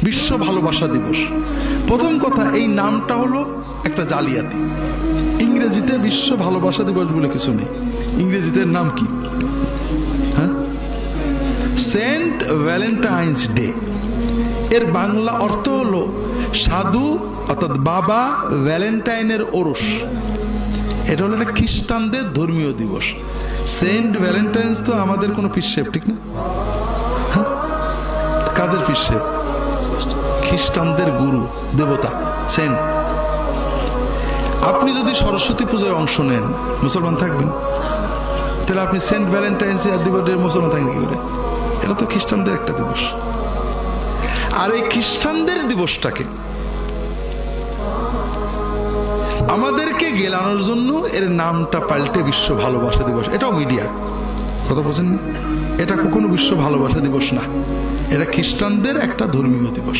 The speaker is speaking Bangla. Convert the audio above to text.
বিশ্ব ভালোবাসা দিবস। প্রথম কথা, এই নামটা হলো একটা জালিয়াতি। ইংরেজিতে বিশ্ব ভালোবাসা দিবস বলে কিছু নেই। ইংরেজিতে নাম কি? হ্যাঁ, সেন্ট ভ্যালেন্টাইন্স ডে। এর বাংলা অর্থ হলো সাধু অর্থাৎ বাবা ভ্যালেন্টাইনের ওরস। এটা হলো একটা খ্রিস্টানদের ধর্মীয় দিবস। সেন্ট ভ্যালেন্টাইন্স তো আমাদের কোনো পিসেব, ঠিক না? কাদের পিসেব? খ্রিস্টানদের গুরু দেবতা সেন্ট। আপনি যদি সরস্বতী পূজায় অংশ নেন, মুসলমান থাকবেন? তাহলে আপনি সেন্ট ভ্যালেন্টাইন্স দিবসের মুসলমান থাকেন কি করে? এটা তো খ্রিস্টানদের একটা দিবস। আর এই খ্রিস্টানদের দিবসটাকে আমাদেরকে গেলানোর জন্য এর নামটা পাল্টে বিশ্ব ভালোবাসা দিবস। এটাও মিডিয়া, কথা বলছেন। এটা কখনো বিশ্ব ভালোবাসা দিবস না, এটা খ্রিস্টানদের একটা ধর্মীয় দিবস।